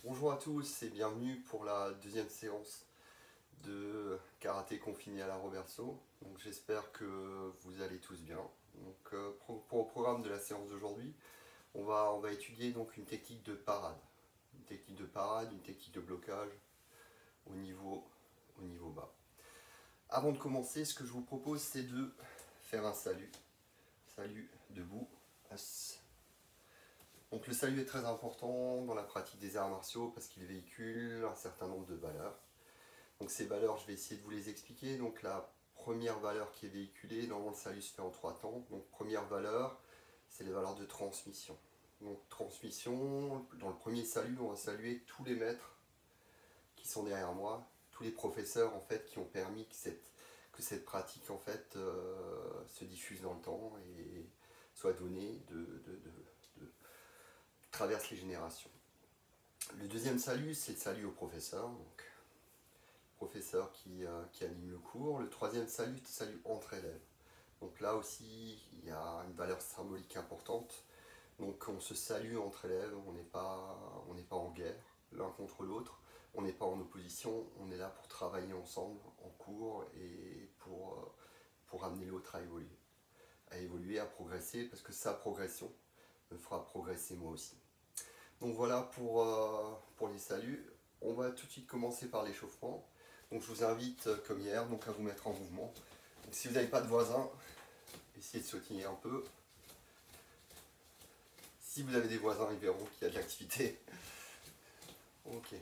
Bonjour à tous et bienvenue pour la deuxième séance de karaté confiné à la Roberto. Donc j'espère que vous allez tous bien. Donc pour le programme de la séance d'aujourd'hui, on va étudier donc une technique de parade. Une technique de parade, une technique de blocage au niveau bas. Avant de commencer, ce que je vous propose c'est de faire un salut. Salut debout. Donc le salut est très important dans la pratique des arts martiaux parce qu'il véhicule un certain nombre de valeurs. Donc ces valeurs, je vais essayer de vous les expliquer. Donc la première valeur qui est véhiculée, normalement le salut se fait en 3 temps. Donc première valeur, c'est les valeurs de transmission. Donc transmission, dans le premier salut, on va saluer tous les maîtres qui sont derrière moi, tous les professeurs en fait qui ont permis que cette pratique en fait se diffuse dans le temps et soit donnée traverse les générations. Le deuxième salut, c'est le salut au professeur, donc professeur qui anime le cours. Le troisième salut, c'est le salut entre élèves. Donc là aussi, il y a une valeur symbolique importante. Donc on se salue entre élèves, on n'est pas en guerre l'un contre l'autre, on n'est pas en opposition, on est là pour travailler ensemble en cours et pour amener l'autre à évoluer, à progresser, parce que sa progression me fera progresser moi aussi. Donc voilà pour les saluts. On va tout de suite commencer par l'échauffement. Donc je vous invite, comme hier, donc à vous mettre en mouvement. Donc si vous n'avez pas de voisins, essayez de sautiller un peu. Si vous avez des voisins, ils verront qu'il y a de l'activité. Ok.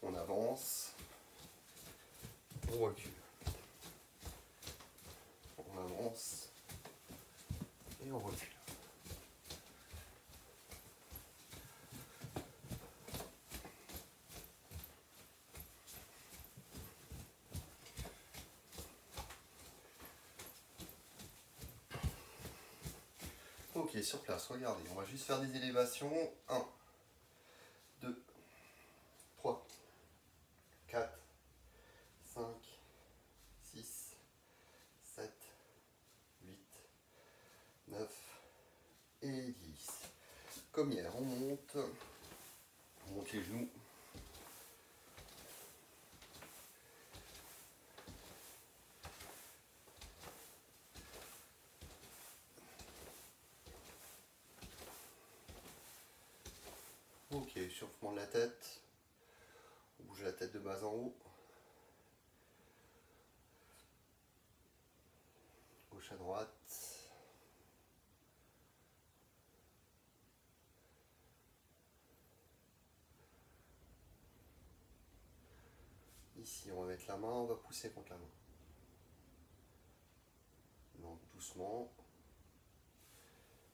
On avance. On recule. On avance. Et on recule. Ok, sur place, regardez, on va juste faire des élévations. 1, 2, 3, 4, 5, 6, 7, 8, 9 et 10. Comme hier, on monte les genoux. Ok, échauffement de la tête. On bouge la tête de bas en haut. Gauche à droite. Ici, on va mettre la main, on va pousser contre la main. Donc doucement.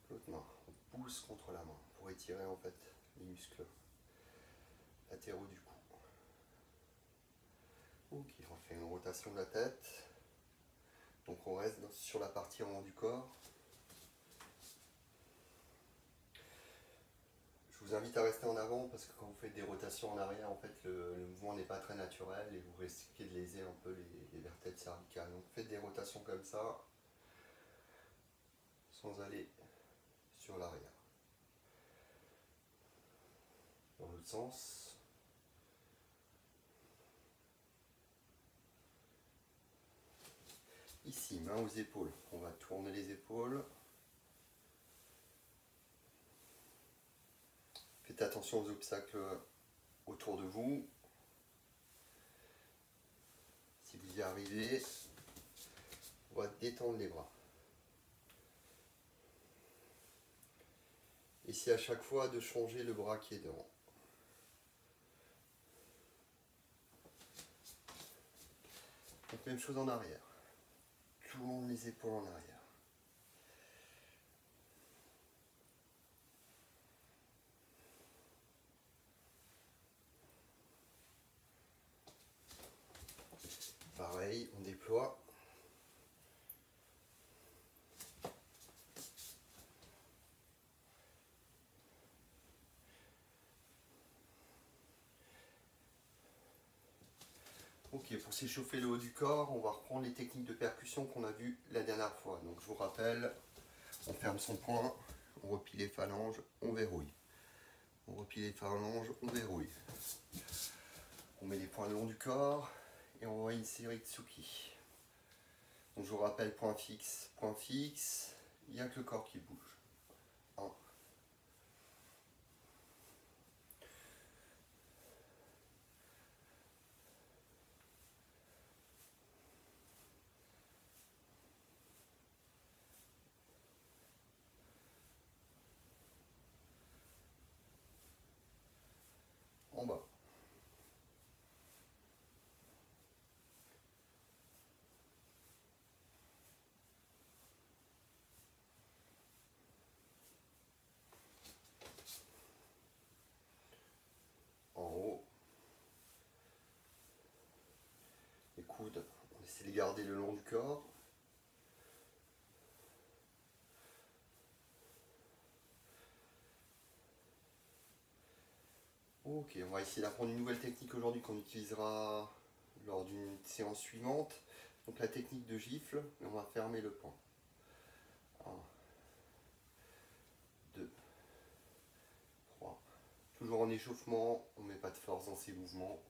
L'autre main, on pousse contre la main pour étirer en fait les muscles latéraux du cou. Ok, on fait une rotation de la tête. Donc on reste sur la partie en haut du corps. Je vous invite à rester en avant parce que quand vous faites des rotations en arrière, en fait le mouvement n'est pas très naturel et vous risquez de léser un peu les vertèbres cervicales. Donc faites des rotations comme ça sans aller sur l'arrière. Dans l'autre sens. Ici, main aux épaules. On va tourner les épaules. Faites attention aux obstacles autour de vous. Si vous y arrivez, on va détendre les bras. Ici, à chaque fois, de changer le bras qui est devant. Donc, même chose en arrière. Tourne les épaules en arrière. Pareil, on déploie. Ok, pour s'échauffer le haut du corps, on va reprendre les techniques de percussion qu'on a vues la dernière fois. Donc je vous rappelle, on ferme son poing, on replie les phalanges, on verrouille. On replie les phalanges, on verrouille. On met les poings le long du corps et on voit une série de Tsuki. Donc je vous rappelle, point fixe, il n'y a que le corps qui bouge. 1. En bas. En haut. Les coudes, on essaie de les garder le long du corps. Ok, on va essayer d'apprendre une nouvelle technique aujourd'hui qu'on utilisera lors d'une séance suivante. Donc la technique de gifle, et on va fermer le poing. 1, 2, 3. Toujours en échauffement, on ne met pas de force dans ces mouvements.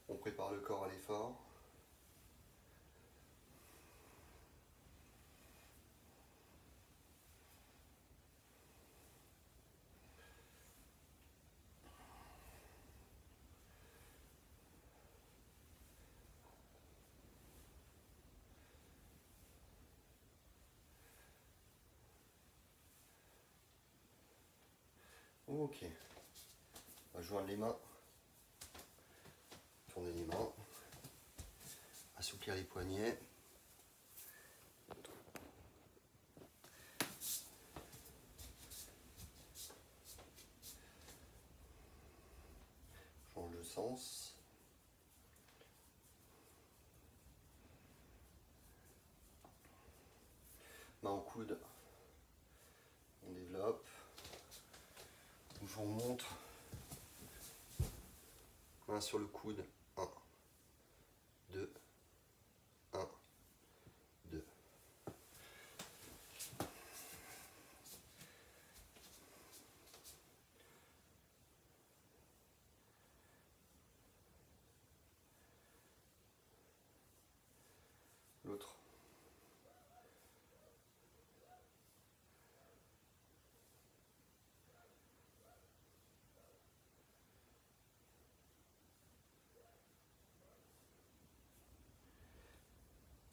On prépare le corps à l'effort. Ok, on va joindre les mains, tourner les mains, assouplir les poignets. Change de sens. Main au coude, on développe. Je vous montre. Main sur le coude, 1, 2, 1, 2. L'autre.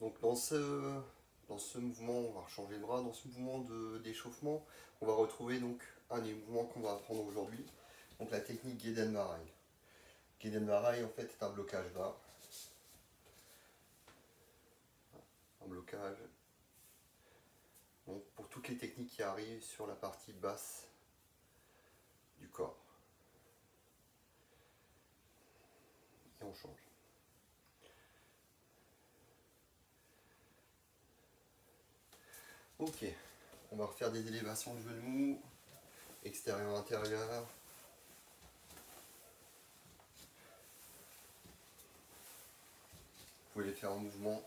Donc dans ce mouvement, on va changer le bras. Dans ce mouvement d'échauffement, on va retrouver donc un des mouvements qu'on va apprendre aujourd'hui. Donc la technique Gedenmarai. Gedenmarai en fait est un blocage bas. Un blocage. Donc pour toutes les techniques qui arrivent sur la partie basse du corps. Et on change. Ok, on va refaire des élévations de genoux, extérieur, intérieur. Vous pouvez les faire en mouvement.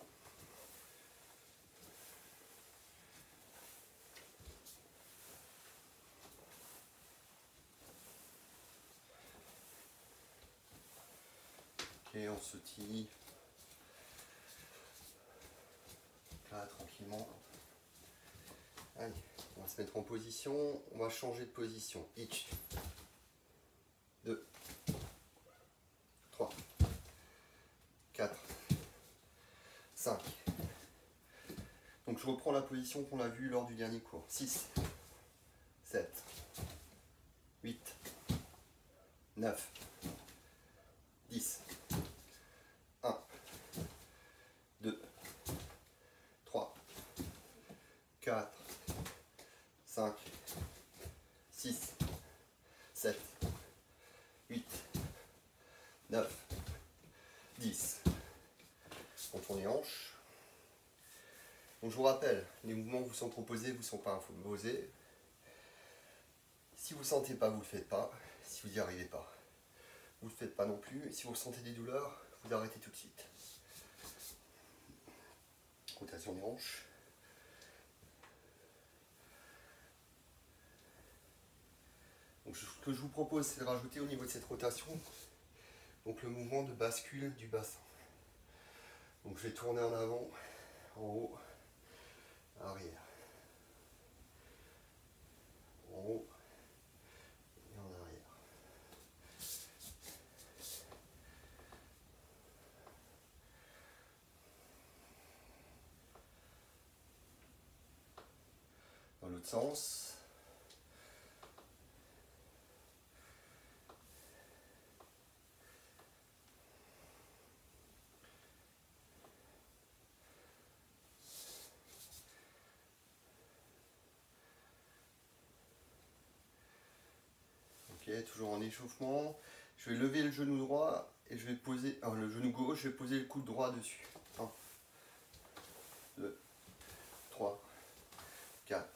Ok, on sautille. Là, tranquillement. Allez, on va se mettre en position. On va changer de position. 1, 2, 3, 4, 5. Donc je reprends la position qu'on a vue lors du dernier cours. 6, 7, 8, 9, 10. 1, 2, 3, 4, 5, 6, 7, 8, 9, 10. On tourne les hanches. Donc je vous rappelle, les mouvements vous sont proposés, vous ne sont pas imposés. Si vous ne sentez pas, vous ne le faites pas. Si vous n'y arrivez pas, vous ne le faites pas non plus. Si vous ressentez des douleurs, vous arrêtez tout de suite. Rotation des hanches. Donc Donc, ce que je vous propose, c'est de rajouter au niveau de cette rotation, donc le mouvement de bascule du bassin. Donc je vais tourner en avant, en haut, arrière, en haut et en arrière. Dans l'autre sens. Ok, toujours en échauffement. Je vais lever le genou droit et je vais poser le genou gauche, je vais poser le coude droit dessus. 1, 2, 3, 4,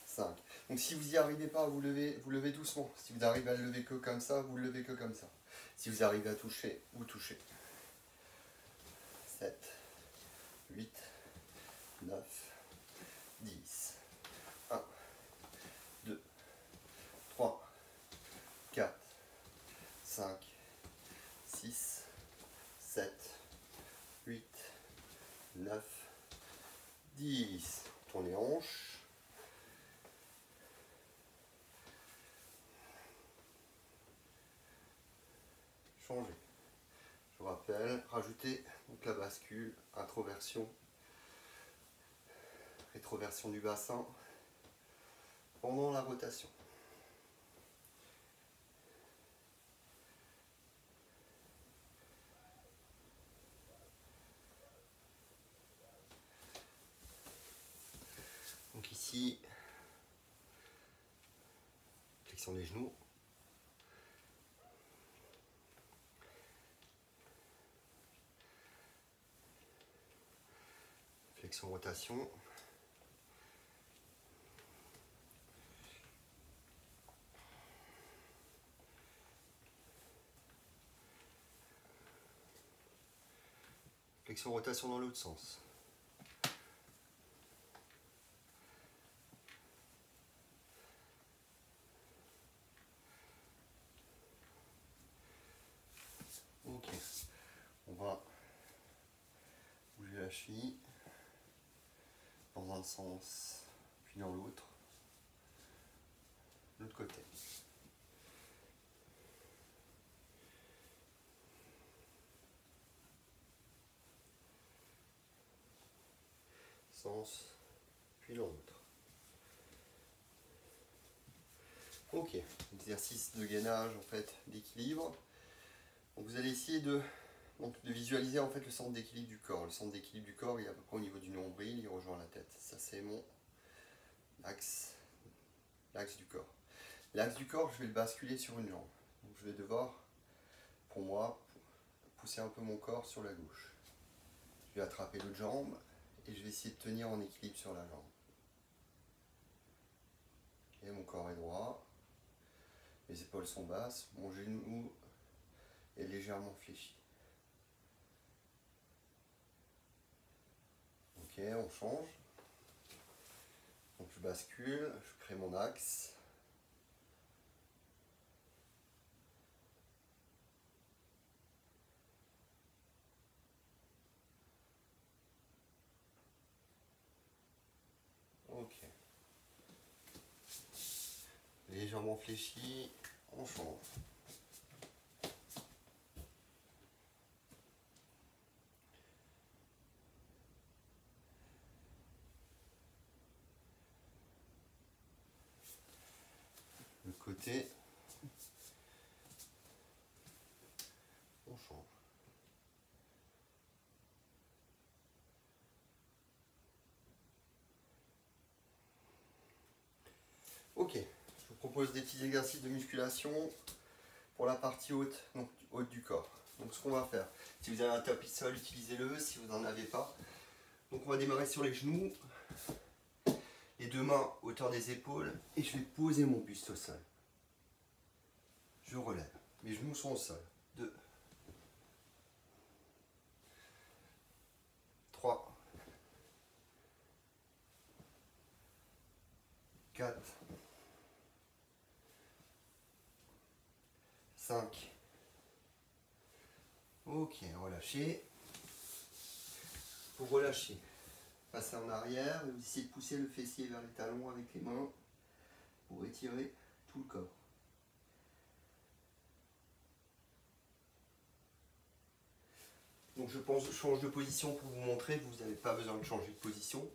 5. Donc si vous n'y arrivez pas, vous levez doucement. Si vous arrivez à le lever que comme ça, vous le levez que comme ça. Si vous arrivez à toucher, vous touchez. 7, 8, 9, 10. 1, 2, 3, 4, 5, 6, 7, 8, 9, 10. Tournez hanche. Changez. Je vous rappelle, rajoutez donc la bascule, introversion, rétroversion du bassin pendant la rotation. Donc ici, flexion des genoux. Flexion rotation. Flexion rotation dans l'autre sens. Ok, on va bouger la cheville dans un sens, puis dans l'autre côté. Sens, puis l'autre. Ok, exercice de gainage en fait d'équilibre. Vous allez essayer de visualiser en fait le centre d'équilibre du corps. Le centre d'équilibre du corps, il est à peu près au niveau du nombril, il rejoint la tête. Ça c'est mon axe du corps. L'axe du corps, je vais le basculer sur une jambe. Donc je vais devoir, pour moi, pousser un peu mon corps sur la gauche. Je vais attraper l'autre jambe et je vais essayer de tenir en équilibre sur la jambe. Et mon corps est droit, mes épaules sont basses, mon genou est légèrement fléchi. Ok, on change. Donc je bascule, je crée mon axe. Ok. Légèrement fléchi, on change. Le côté, on change. Ok, je vous propose des petits exercices de musculation pour la partie haute, donc haute du corps. Donc ce qu'on va faire, si vous avez un tapis de sol, utilisez-le, si vous n'en avez pas. Donc on va démarrer sur les genoux, les deux mains hauteur des épaules, et je vais poser mon buste au sol. Je relève, mes genoux sont au sol. 2, 3, 4, 5. Ok, relâchez. Pour relâcher, passez en arrière, vous essayez de pousser le fessier vers les talons avec les mains pour étirer tout le corps. Donc je change de position pour vous montrer que vous n'avez pas besoin de changer de position.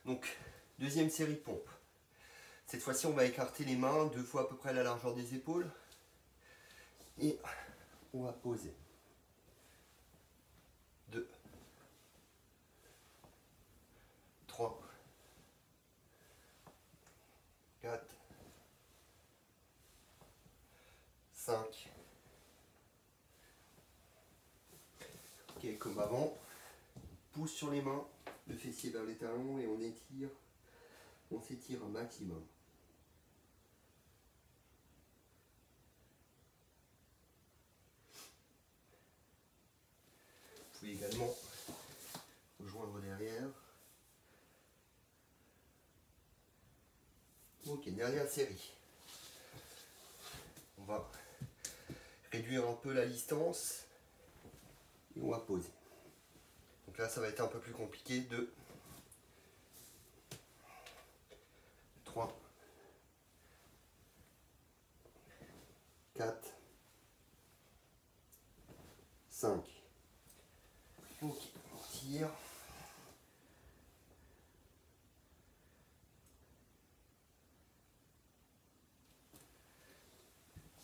Donc deuxième série de pompes. Cette fois-ci on va écarter les mains 2 fois à peu près la largeur des épaules. Et on va poser. 2, 3, 4, 5. Ok, comme avant, pousse sur les mains, le fessier vers les talons et on s'étire un maximum. Vous pouvez également rejoindre derrière. Ok, dernière série. On va réduire un peu la distance et on va poser. Donc là, ça va être un peu plus compliqué. 2, 3, 4, 5. Ok, on tire.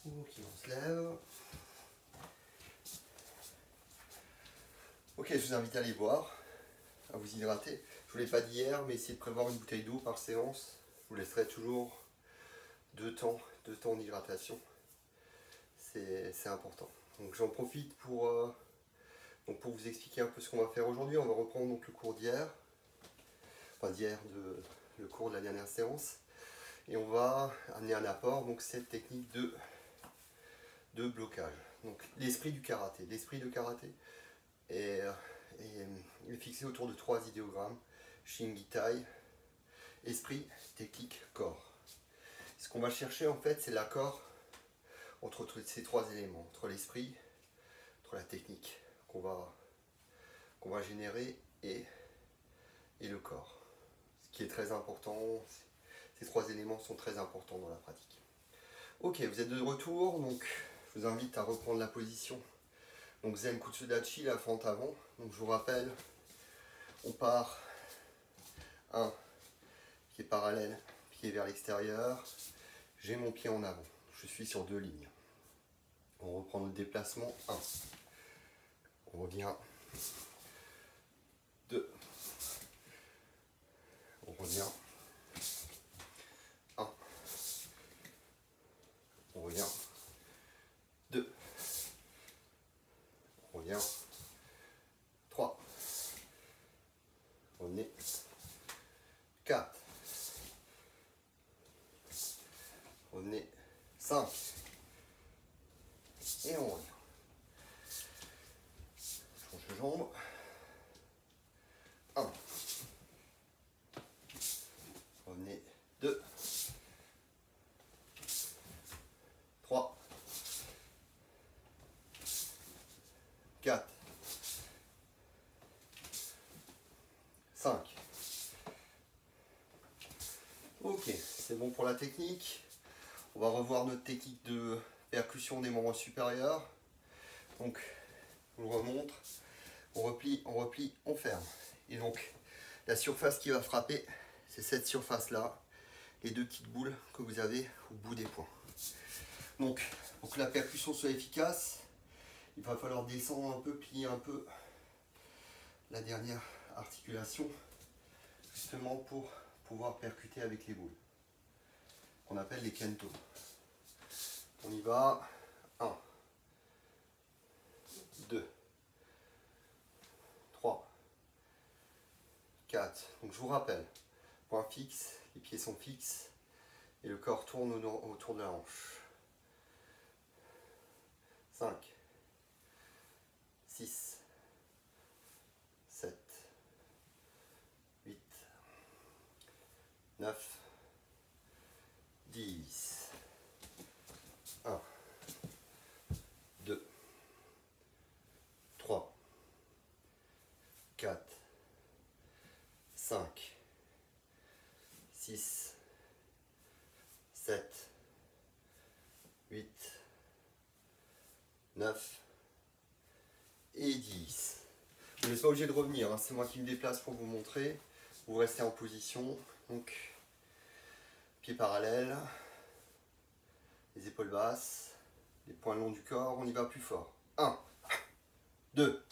Ok, on se lève. Ok, je vous invite à aller boire, à vous hydrater. Je ne vous l'ai pas dit hier, mais essayez de prévoir une bouteille d'eau par séance. Je vous laisserai toujours deux temps d'hydratation. C'est important. Donc j'en profite pour vous expliquer un peu ce qu'on va faire aujourd'hui. On va reprendre donc le cours d'hier, enfin d'hier, le cours de la dernière séance. Et on va amener un apport, donc cette technique de blocage. Donc l'esprit du karaté. L'esprit de karaté est fixé autour de 3 idéogrammes. Shingitai, esprit, technique, corps. Ce qu'on va chercher en fait, c'est l'accord entre ces 3 éléments, entre l'esprit, entre la technique qu'on va générer et le corps. Ce qui est très important, ces 3 éléments sont très importants dans la pratique. Ok, vous êtes de retour, donc je vous invite à reprendre la position. Donc Zen Kutsudachi, la fente avant. Donc je vous rappelle, on part 1, pied parallèle, pied vers l'extérieur. J'ai mon pied en avant. Je suis sur 2 lignes. On reprend le déplacement 1. On revient 2. On revient 1. On revient 2. On revient 3. On est 4. On est 5. Et on revient. Change de jambe. 1. On est 2. 3. 4. 5. Ok, c'est bon pour la technique. On va revoir notre technique de percussion des membres supérieurs. Donc, on le remonte, on replie, on ferme. Et donc, la surface qui va frapper, c'est cette surface-là, les 2 petites boules que vous avez au bout des poings. Donc, pour que la percussion soit efficace, il va falloir descendre un peu, plier un peu la dernière articulation, justement pour pouvoir percuter avec les boules, qu'on appelle les kento. On y va. 1, 2, 3, 4. Donc je vous rappelle, point fixe, les pieds sont fixes et le corps tourne autour de la hanche. 5, 6, 7, 8, 9, 10. 1, 9 et 10. Vous n'êtes pas obligé de revenir, hein. C'est moi qui me déplace pour vous montrer. Vous restez en position, donc pieds parallèles, les épaules basses, les poings longs du corps, on y va plus fort. 1, 2,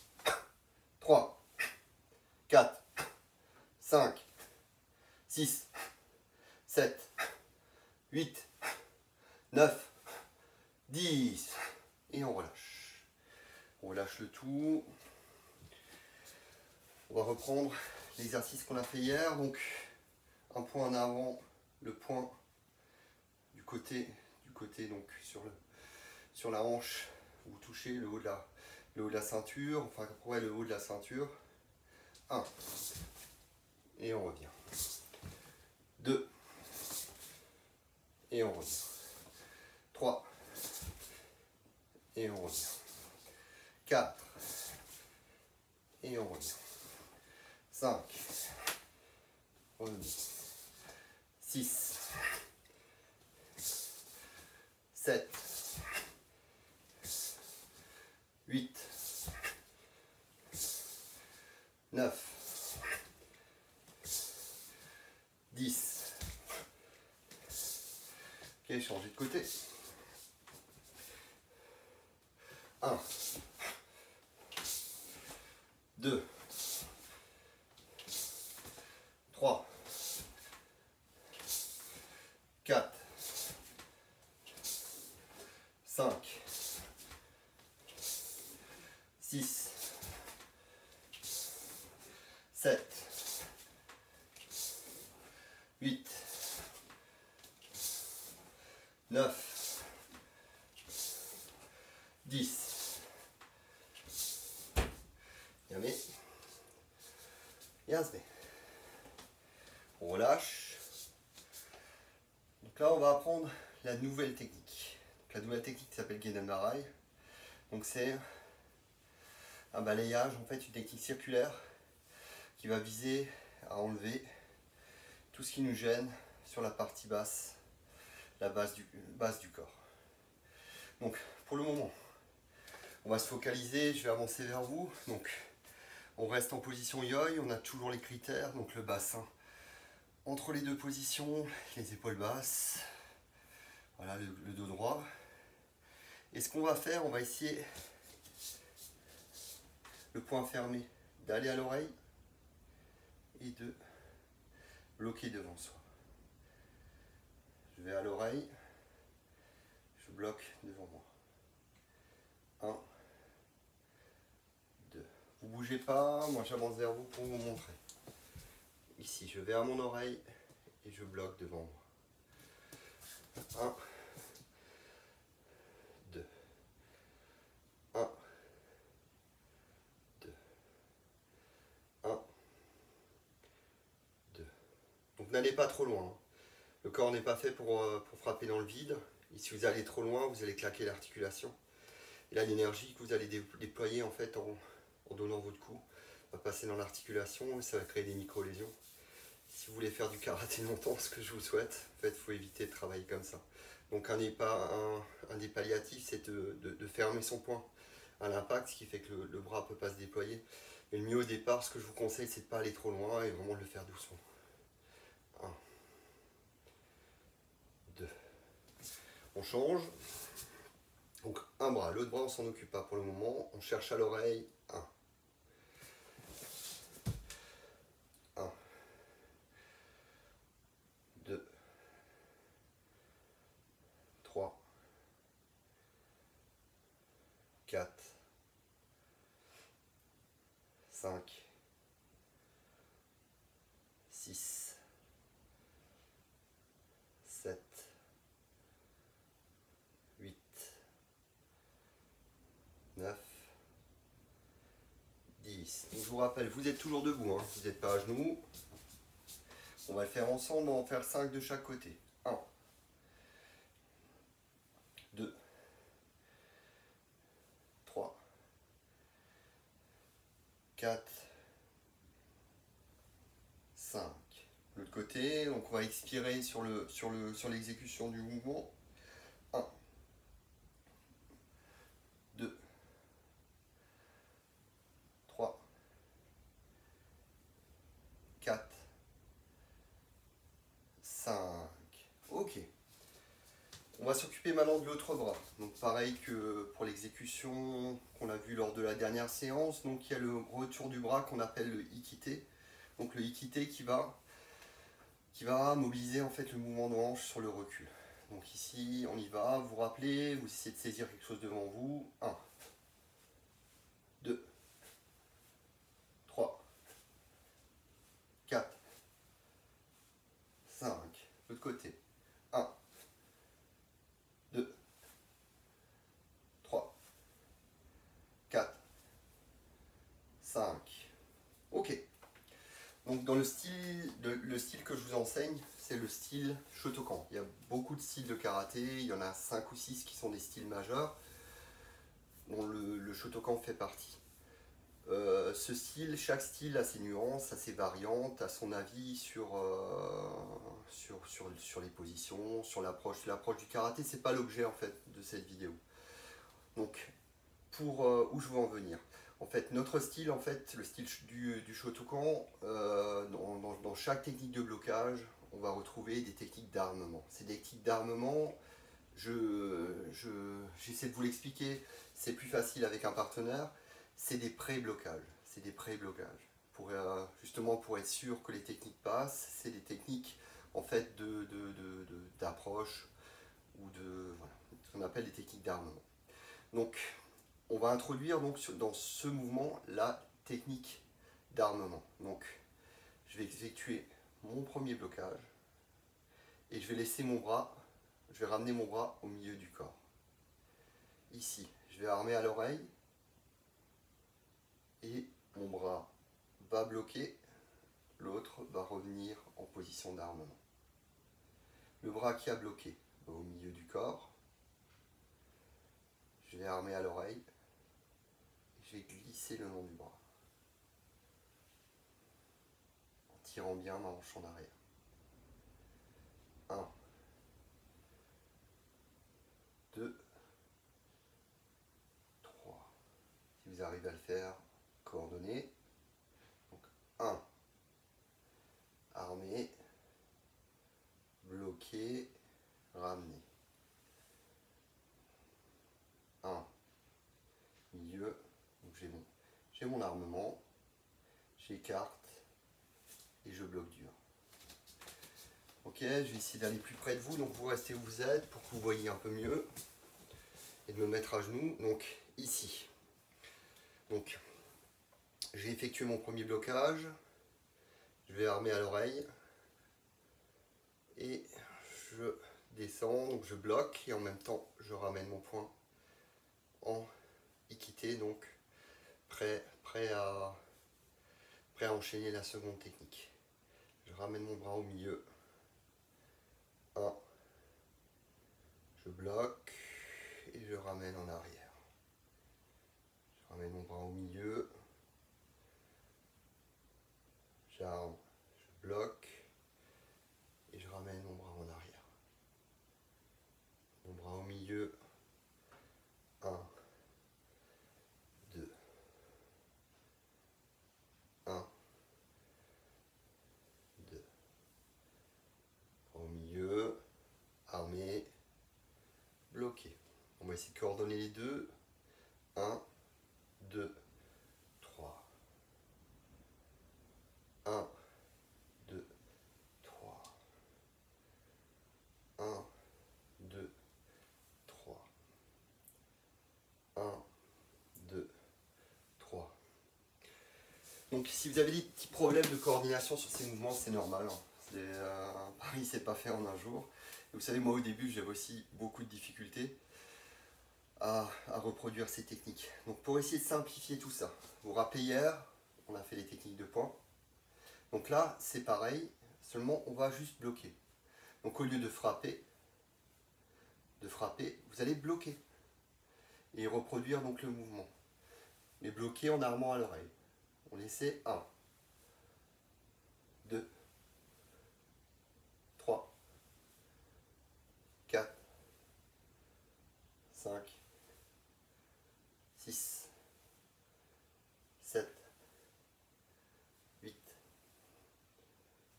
3, 4, 5, 6, 7, 8, 9, 10. Et on relâche. On relâche le tout. On va reprendre l'exercice qu'on a fait hier. Donc, un point en avant, le point du côté donc sur la hanche. Vous touchez le haut de la ceinture, enfin ouais, le haut de la ceinture. 1. Et on revient. 2. Et on revient. 3. Et on revient. 4. Et on revient. 5. Revient. 6. 7. 8. 9. 10. Ok, changez de côté. 1. 2. 3. 4. 5. 6. 7. 8. 9. 10. Yamé. Yazme. On relâche. Donc là, on va apprendre la nouvelle technique. La nouvelle technique s'appelle Gedanmarai. Donc c'est un balayage, en fait, une technique circulaire qui va viser à enlever tout ce qui nous gêne sur la partie basse, la base du corps. Donc, pour le moment, on va se focaliser, je vais avancer vers vous. Donc, on reste en position yoi, on a toujours les critères, donc le bassin entre les deux positions, les épaules basses, voilà, le dos droit. Et ce qu'on va faire, on va essayer, le point fermé, d'aller à l'oreille et de bloquer devant soi. Je vais à l'oreille, je bloque devant moi. 1, 2. Vous bougez pas, moi j'avance vers vous pour vous montrer. Ici, je vais à mon oreille et je bloque devant moi. 1, 2. 1, 2. 1, 2. Donc n'allez pas trop loin. Le corps n'est pas fait pour frapper dans le vide. Et si vous allez trop loin, vous allez claquer l'articulation. Et là, l'énergie que vous allez déployer en fait en donnant votre coup va passer dans l'articulation et ça va créer des micro-lésions. Si vous voulez faire du karaté longtemps, ce que je vous souhaite, en fait, il faut éviter de travailler comme ça. Donc un des palliatifs, c'est de fermer son poing à l'impact, ce qui fait que le bras ne peut pas se déployer. Et le mieux au départ, ce que je vous conseille, c'est de ne pas aller trop loin et vraiment de le faire doucement. 1, 2. On change. Donc un bras, l'autre bras on s'en occupe pas pour le moment, on cherche à l'oreille. 1, 1, 2, 3, 4, 5, 6, 7, 8, 9, 10. Donc je vous rappelle, vous êtes toujours debout, hein. Vous n'êtes pas à genoux. On va le faire ensemble, on va en faire 5 de chaque côté. 1, 2, 3, 4, 5. L'autre côté, donc on va expirer sur l'exécution du mouvement. 1, 2, 5. Ok. On va s'occuper maintenant de l'autre bras. Donc pareil que pour l'exécution qu'on a vu lors de la dernière séance. Donc il y a le retour du bras qu'on appelle le ikité. Donc le ikité qui va mobiliser en fait le mouvement de hanche sur le recul. Donc ici on y va, vous rappelez, vous essayez de saisir quelque chose devant vous. 1, 2, 3, 4, 5. L'autre côté. 1, 2, 3, 4, 5. Ok. Donc dans le style que je vous enseigne, c'est le style Shotokan. Il y a beaucoup de styles de karaté, il y en a 5 ou 6 qui sont des styles majeurs, dont le Shotokan fait partie. Ce style, chaque style a ses nuances, a ses variantes, a son avis sur les positions, sur l'approche. L'approche du karaté, c'est pas l'objet en fait de cette vidéo. Donc, pour où je veux en venir. En fait, notre style, en fait, le style du Shotokan, dans chaque technique de blocage, on va retrouver des techniques d'armement. Ces techniques d'armement, j'essaie de vous l'expliquer, c'est plus facile avec un partenaire, c'est des pré-blocages. C'est des pré-blocages. Justement, pour être sûr que les techniques passent, c'est des techniques en fait d'approche ou voilà, ce qu'on appelle des techniques d'armement. Donc, on va introduire donc dans ce mouvement la technique d'armement. Donc, je vais effectuer mon premier blocage et je vais laisser mon bras, je vais ramener mon bras au milieu du corps. Ici, je vais armer à l'oreille et mon bras va bloquer, l'autre va revenir en position d'armement. Le bras qui a bloqué va au milieu du corps, je vais armer à l'oreille. Je vais glisser le long du bras, en tirant bien ma hanche en arrière. 1, 2, 3. Si vous arrivez à le faire, coordonnées. Donc 1, armé, bloqué, ramené. 1, milieu, donc j'ai mon armement, j'écarte et je bloque dur. Ok, je vais essayer d'aller plus près de vous, donc vous restez où vous êtes pour que vous voyez un peu mieux et de me mettre à genoux, donc ici. Donc j'ai effectué mon premier blocage, je vais armer à l'oreille et je descends, donc je bloque et en même temps je ramène mon poing en ikité, donc prêt à enchaîner la seconde technique. Je ramène mon bras au milieu. 1, je bloque et je ramène en arrière. Je ramène mon bras au milieu. J'arme, je bloque et je ramène mon bras en arrière. Mon bras au milieu. 1, 2, 1, 2. Bras au milieu, armé, bloqué. On va essayer de coordonner les deux. 1, 2, 3. 1, 2, 3. 1, 2, 3. 1, 2, 3. Donc si vous avez des petits problèmes de coordination sur ces mouvements, c'est normal. Paris, c'est pas fait en un jour. Et vous savez, moi au début, j'avais aussi beaucoup de difficultés à reproduire ces techniques. Donc pour essayer de simplifier tout ça, vous vous rappelez hier, on a fait les techniques de poing. Donc là, c'est pareil, seulement on va juste bloquer. Donc au lieu de frapper, vous allez bloquer et reproduire donc le mouvement. Mais bloquer en armant à l'oreille. On essaie 1, 2, 3, 4, 5, 6, 7, 8,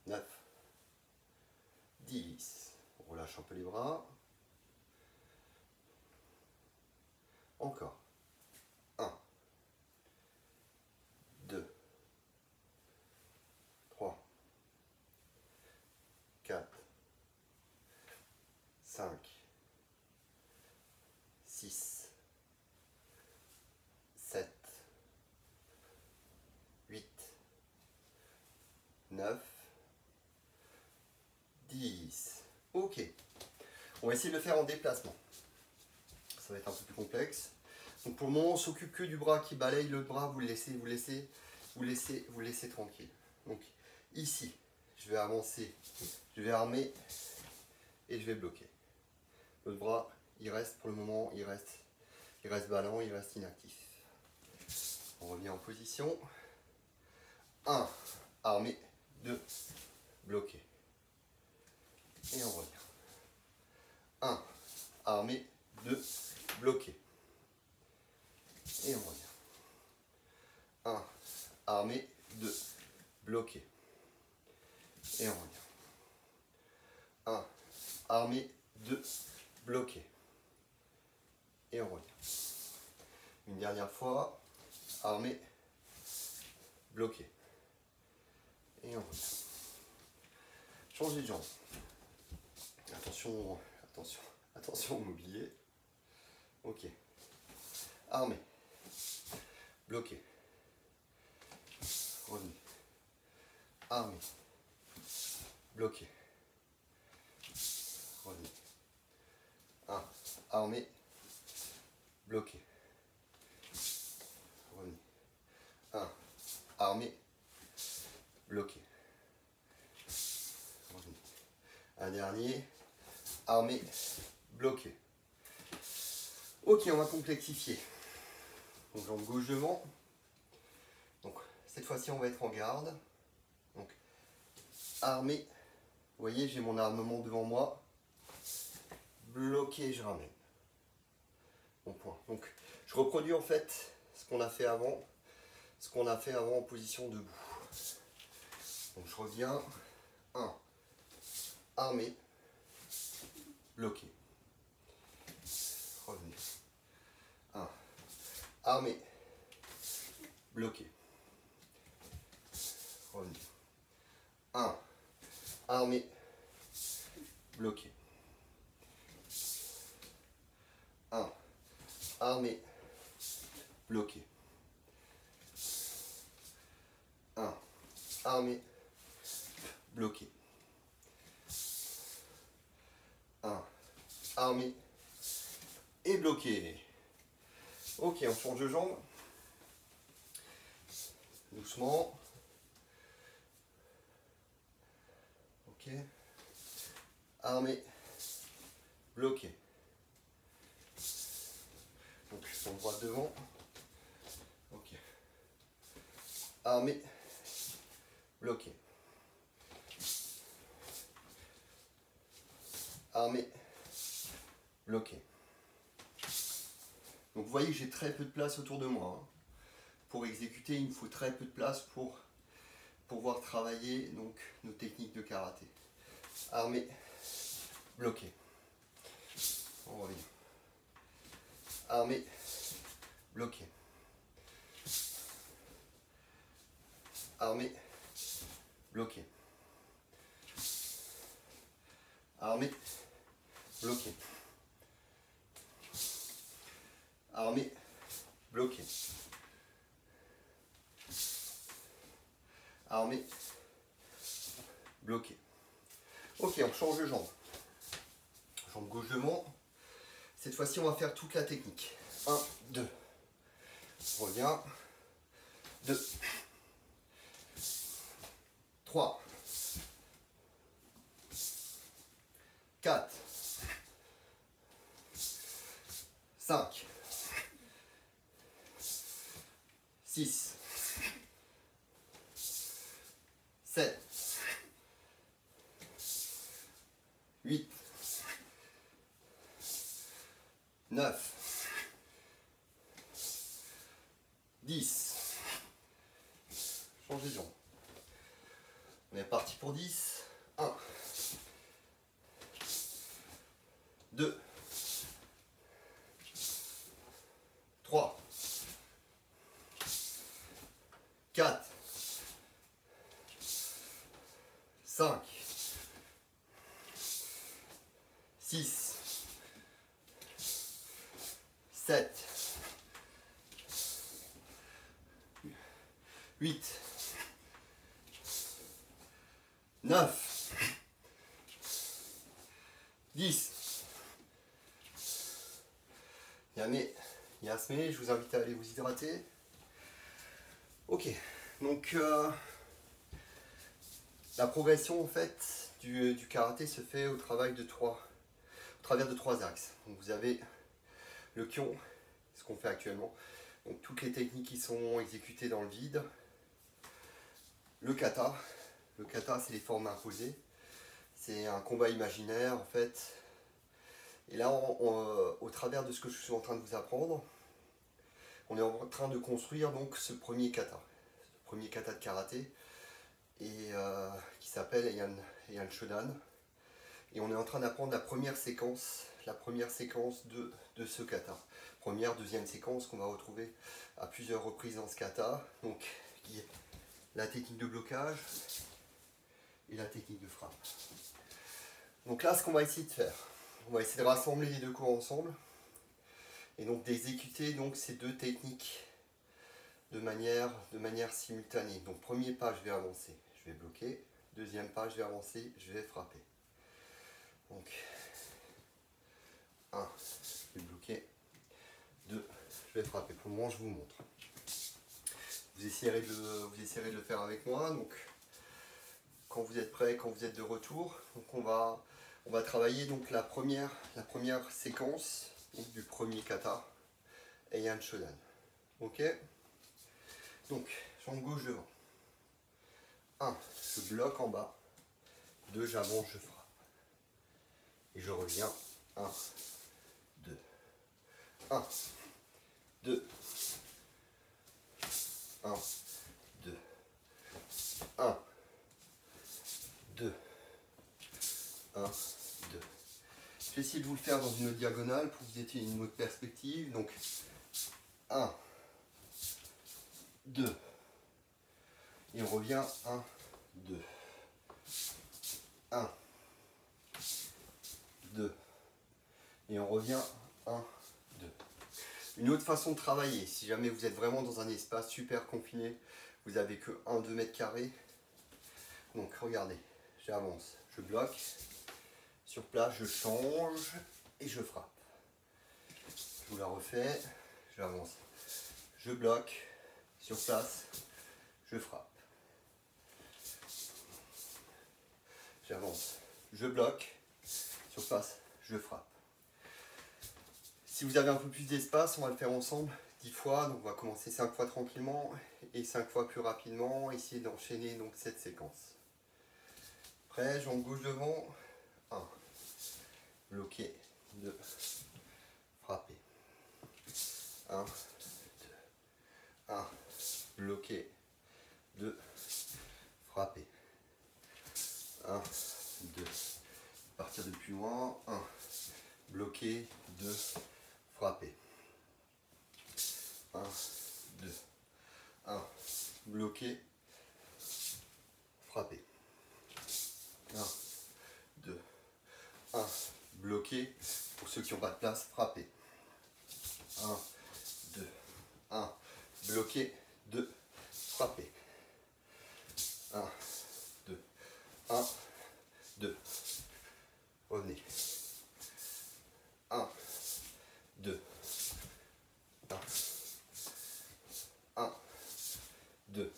9, 10. bras. Encore. 1, 2, 3, 4, 5, 6, 7, 8, 9, 10. Ok. On va essayer de le faire en déplacement. Ça va être un peu plus complexe. Donc pour le moment, on s'occupe que du bras qui balaye le bras. Vous le laissez tranquille. Donc ici, je vais avancer, je vais armer et je vais bloquer. L'autre bras, il reste pour le moment, il reste ballant, il reste inactif. On revient en position. 1, armé, 2, bloqué. Et on revient. 1, armé, 2, bloqué. Et on revient. 1, armé, 2, bloqué. Et on revient. 1, armé, 2, bloqué. Et on revient. Une dernière fois. Armé, bloqué. Et on revient. Changez de jambe. Attention, attention, attention au mobilier. Ok. Armé. Bloqué. Revenu. Armé. Bloqué. Revenu. 1. Armé. Bloqué. Revenu. 1. Armé. Bloqué. Revenu. Un dernier. Armé. Bloqué. Ok, on va complexifier. Donc jambe gauche devant. Donc cette fois-ci on va être en garde. Donc armé. Vous voyez, j'ai mon armement devant moi. Bloqué, je ramène. Bon point. Donc je reproduis en fait ce qu'on a fait avant. Ce qu'on a fait avant en position debout. Donc je reviens. 1. Armé. Bloqué. Revenu. 1. Armé. Bloqué. Revenu. 1. Armé. Bloqué. 1. Armé. Bloqué. 1. Armé. Bloqué. 1. Armé. Et bloqué. Ok, on change de jambe. Doucement. Ok. Armé. Bloqué. Donc, jambe droite devant. Ok. Armé. Bloqué. Armé. Bloqué. Donc vous voyez que j'ai très peu de place autour de moi. Hein. Pour exécuter, il me faut très peu de place pour pouvoir travailler donc, nos techniques de karaté. Armé. Bloqué. On revient. Armé. Bloqué. Armé. Bloqué. Armé. Bloqué. Armé. Bloqué. Armé. Bloqué. Ok, on change de jambe. Jambe gauche devant. Cette fois-ci, on va faire toute la technique. 1, 2. On revient. 2. 3. 4. 5. 6. 7. 8. 9. 10. Changez de jambe. On est parti pour 10. 1. 2, 3, 4, 5, 6, 7, 8, 9, 10. Yasmé, je vous invite à aller vous hydrater. Ok, donc la progression en fait du karaté se fait au travers de trois axes. Donc vous avez le kion, ce qu'on fait actuellement, donc toutes les techniques qui sont exécutées dans le vide. Le kata c'est les formes imposées, c'est un combat imaginaire en fait. Et là, au travers de ce que je suis en train de vous apprendre, on est en train de construire donc ce premier kata de karaté, et qui s'appelle Heian Shodan. Et on est en train d'apprendre la première séquence de ce kata. Première, deuxième séquence qu'on va retrouver à plusieurs reprises dans ce kata. Donc, qui est la technique de blocage et la technique de frappe. Donc là, ce qu'on va essayer de faire, on va essayer de rassembler les deux cours ensemble et donc d'exécuter donc ces deux techniques de manière simultanée. Donc premier pas, je vais avancer, je vais bloquer. Deuxième pas, je vais avancer, je vais frapper. Donc 1, je vais bloquer. 2, je vais frapper. Pour le moment, je vous montre. Vous essayerez de le faire avec moi. Donc quand vous êtes prêts, quand vous êtes de retour, donc on va travailler donc la première séquence donc, du premier kata, Heian Shodan. Ok. Donc jambe gauche devant. 1, je bloque en bas. 2, j'avance, je frappe. Et je reviens. 1, 2, 1, 2, 1, 2, 1, 2, 1, 2. Je vais essayer de vous le faire dans une autre diagonale pour que vous ayez une autre perspective. Donc 1, 2, et on revient 1, 2, 1, 2, et on revient 1, 2. Une autre façon de travailler, si jamais vous êtes vraiment dans un espace super confiné, vous n'avez que 1-2 mètres carrés. Donc regardez, j'avance, je bloque, sur place je change et je frappe. Je vous la refais, j'avance, je bloque, sur place, je frappe. J'avance, je bloque, sur place, je frappe. Si vous avez un peu plus d'espace, on va le faire ensemble 10 fois. Donc on va commencer 5 fois tranquillement et 5 fois plus rapidement. Essayer d'enchaîner donc cette séquence. Prêt, jambe gauche devant. 1, bloqué. 2, frapper. 1, 2, 1, bloqué. 2, frapper. 1, 2, partir de plus loin. 1, bloqué. 2, frapper. 1, 2, 1, bloqué, frapper. 1, 2, 1, bloqué. Pour ceux qui n'ont pas de place, frapper. 1, 2, 1, bloqué, 2, frapper. 1, 2, 1, 2. Revenez. 1, 2, 1, 1, 2,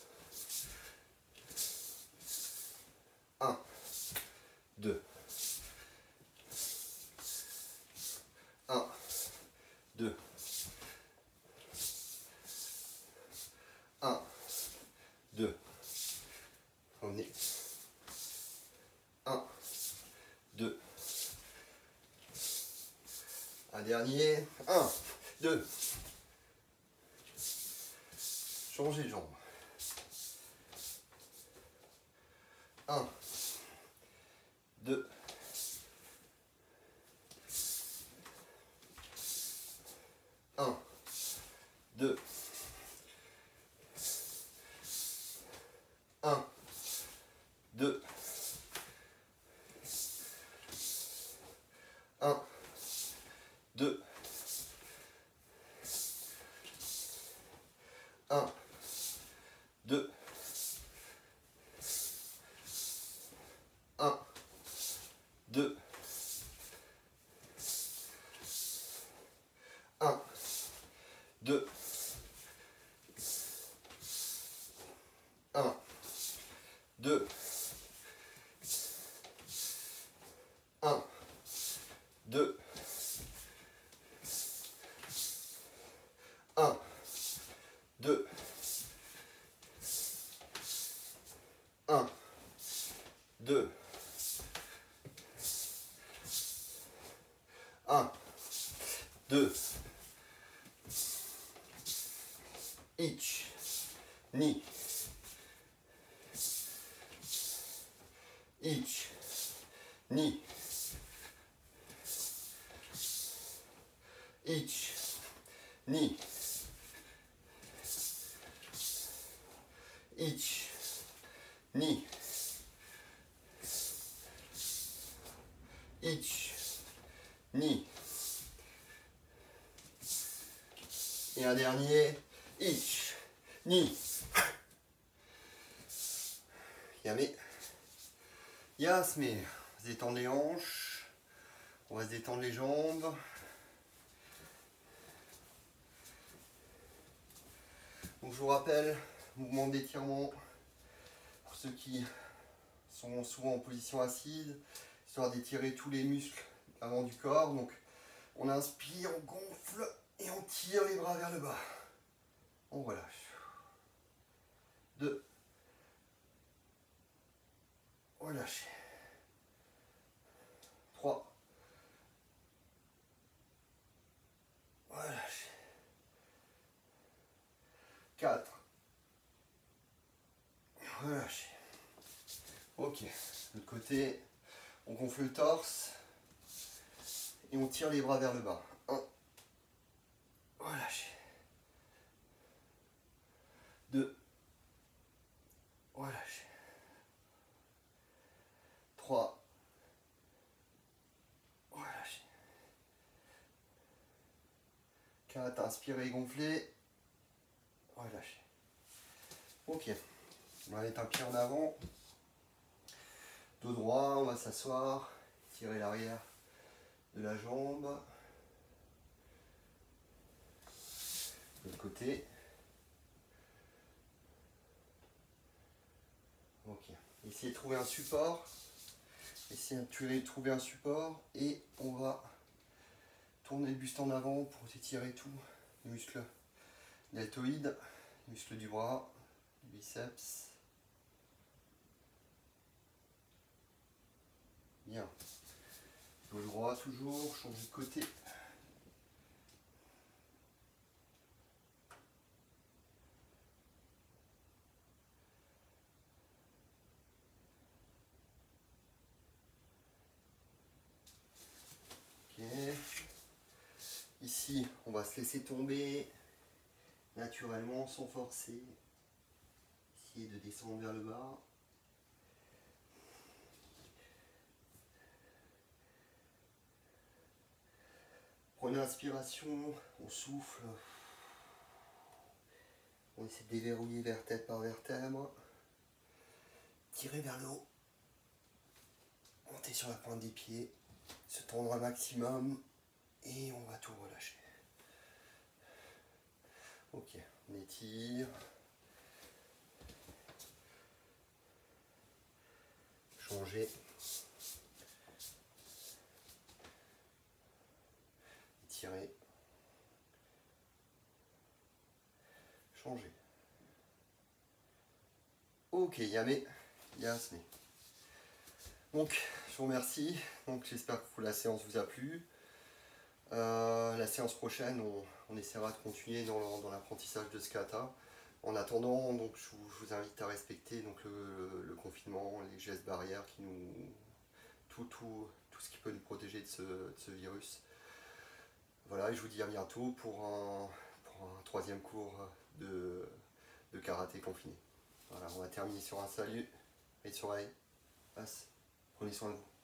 1, 2, 1, 2, 1, 2, revenez. 1, 2, un dernier, 1, 2, changez de jambe. 1, 2, 1, 2, 1, 2, 1, 2, 1, 2, 1, 2, 1, 2, 1, 2, 1, 2, 1, 2, 1, 2, 1, 2, each, knee, each, knee, each, knee, each, knee, each, knee. Et un dernier, each, knee. Yame. Yasme. On va se détendre les hanches. On va se détendre les jambes. Donc je vous rappelle, mouvement d'étirement pour ceux qui sont souvent en position assise, histoire d'étirer tous les muscles avant du corps. Donc on inspire, on gonfle et on tire les bras vers le bas. On relâche. 2. Relâchez. 3. Relâchez. 4. Relâchez. Ok. De l'autre côté, on gonfle le torse et on tire les bras vers le bas. 1. Relâchez. 2. Relâchez. 3. Relâchez. 4. Inspirez et gonflez. Relâchez. Ok. On va mettre un pied en avant. Dos droit, on va s'asseoir. Tirer l'arrière de la jambe. De l'autre côté. Ok. Essayez de trouver un support. Essayez de trouver un support. Et on va tourner le buste en avant pour étirer tout. Les muscles deltoïdes, les muscles du bras, du biceps. Bien. Dos droit toujours, changer de côté. Ok. Ici, on va se laisser tomber naturellement, sans forcer. Essayez de descendre vers le bas. Prenez inspiration, on souffle. On essaie de déverrouiller vertèbre par vertèbre. Tirez vers le haut. Montez sur la pointe des pieds. Se tendre un maximum. Et on va tout relâcher. Ok, on étire. Changer. Étirer. Changer. Ok, Yame, Yasme. Donc, je vous remercie. Donc, j'espère que la séance vous a plu. La séance prochaine, on essaiera de continuer dans l'apprentissage de ce kata. En attendant, donc, je vous invite à respecter donc, le confinement, les gestes barrières, tout ce qui peut nous protéger de ce virus. Voilà, je vous dis à bientôt pour un troisième cours de karaté confiné. Voilà, on va terminer sur un salut et sur Aïe. Prenez soin de vous.